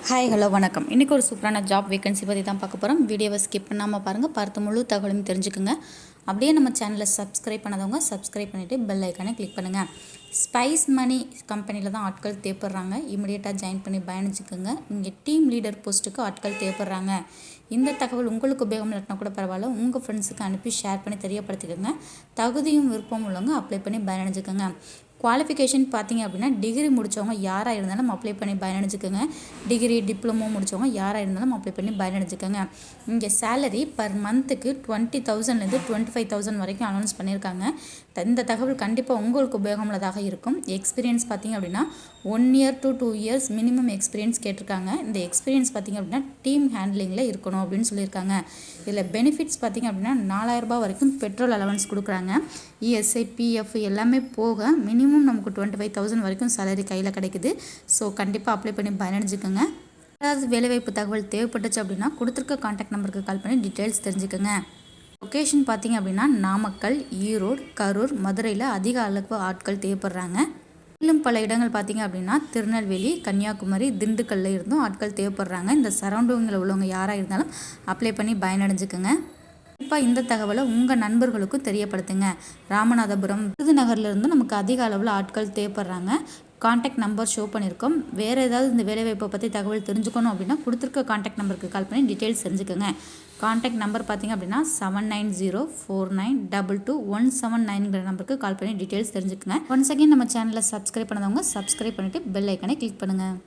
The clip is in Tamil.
ஹாய் ஹலோ வணக்கம். இன்றைக்கி ஒரு சூப்பரான ஜாப் வேகன்சி பற்றி தான் பார்க்க போகிறோம். வீடியோவை ஸ்கிப் பண்ணாமல் பாருங்கள், பார்த்து முழு தகவலும் தெரிஞ்சுக்குங்க. அப்படியே நம்ம சேனலை சப்ஸ்கிரைப் பண்ணாதவங்க சப்ஸ்கிரைப் பண்ணிவிட்டு பெல் ஐக்கானை கிளிக் பண்ணுங்கள். ஸ்பைஸ் மணி கம்பெனியில் தான் ஆட்கள் தேவைப்படுறாங்க. இமிடியேட்டாக ஜாயின் பண்ணி பயணிச்சுக்கோங்க. இங்கே டீம் லீடர் போஸ்ட்டுக்கு ஆட்கள் தேவைப்படுறாங்க. இந்த தகவல் உங்களுக்கு உபயோகம் இல்லைனா கூட பரவாயில்ல, உங்கள் ஃப்ரெண்ட்ஸுக்கு அனுப்பி ஷேர் பண்ணி தெரியப்படுத்திக்கோங்க. தகுதியும் விருப்பம் உள்ளவங்க அப்ளை பண்ணி பயனடைஞ்சுக்கோங்க. குவாலிஃபிகேஷன் பார்த்திங்க அப்படின்னா டிகிரி முடித்தவங்க யாராக இருந்தாலும் அப்ளை பண்ணி பயனடைஞ்சுக்கோங்க. டிகிரி டிப்ளமோ முடித்தவங்க யாராக இருந்தாலும் அப்ளை பண்ணி பயனடைஞ்சுக்கோங்க. இங்கே சேலரி பர் மந்த்துக்கு 20,000லேருந்து 25,000 வரைக்கும் அனௌன்ஸ் பண்ணியிருக்காங்க. இந்த தகவல் கண்டிப்பாக உங்களுக்கு உபயோகமுள்ளதாக இருக்கும். எக்ஸ்பீரியன்ஸ் பார்த்திங்க அப்படின்னா 1 year to 2 years minimum experience கேட்டிருக்காங்க. இந்த எக்ஸ்பீரியன்ஸ் பார்த்திங்க அப்படின்னா டீம் ஹேண்ட்லிங்கில் இருக்கணும் அப்படின்னு சொல்லியிருக்காங்க. இதில் பெனிஃபிட்ஸ் பார்த்திங்க அப்படின்னா 4,000 ரூபாய் வரைக்கும் பெட்ரோல் அலவன்ஸ் கொடுக்குறாங்க. இஎஸ்ஐ பிஎஃப் எல்லாமே போக மினிமம் நமக்கு 25,000 வரைக்கும் சேலரி கையில் கிடைக்குது. ஸோ கண்டிப்பாக அப்ளை பண்ணி பயனடைஞ்சுக்கோங்க. ஏதாவது வேலைவாய்ப்பு தகவல் தேவைப்பட்டுச்சு அப்படின்னா கொடுத்துருக்க கான்டாக்ட் நம்பருக்கு கால் பண்ணி டீட்டெயில்ஸ் தெரிஞ்சுக்கோங்க. லொக்கேஷன் பார்த்திங்க அப்படின்னா நாமக்கல், ஈரோடு, கரூர், மதுரையில் அதிக அளவு ஆட்கள் தேவைப்படுறாங்க. இன்னும் பல இடங்கள் பார்த்திங்க அப்படின்னா திருநெல்வேலி, கன்னியாகுமரி, திண்டுக்கல்ல இருந்தும் ஆட்கள் தேவைப்படுறாங்க. இந்த சரௌண்டிங்கில் உள்ளவங்க யாராக இருந்தாலும் அப்ளை பண்ணி பயனடைஞ்சுக்கோங்க. கண்டிப்பாக இந்த தகவலை உங்கள் நண்பர்களுக்கும் தெரியப்படுத்துங்க. ராமநாதபுரம், விருதுநகர்லேருந்து நமக்கு அதிக அளவில் ஆட்கள் தேவைப்படுறாங்க. கான்டாக்ட் நம்பர் ஷோ பண்ணியிருக்கோம். வேறு ஏதாவது இந்த வேலைவாய்ப்பை பற்றி தகவல் தெரிஞ்சுக்கணும் அப்படின்னா கொடுத்துருக்க கான்டாக்ட் நம்பருக்கு கால் பண்ணி டீட்டெயில்ஸ் தெரிஞ்சுக்கோங்க. கான்டாக்ட் நம்பர் பார்த்திங்க அப்படின்னா 7904922179ங்கிற நம்பருக்கு கால் பண்ணி டீட்டெயில்ஸ் தெரிஞ்சுக்கோங்க. ஒன்ஸ் அகைன் நம்ம சேனலை சப்ஸ்கிரைப் பண்ணாதவங்க சப்ஸ்கிரைப் பண்ணிவிட்டு பெல் ஐக்கனை கிளிக் பண்ணுங்கள்.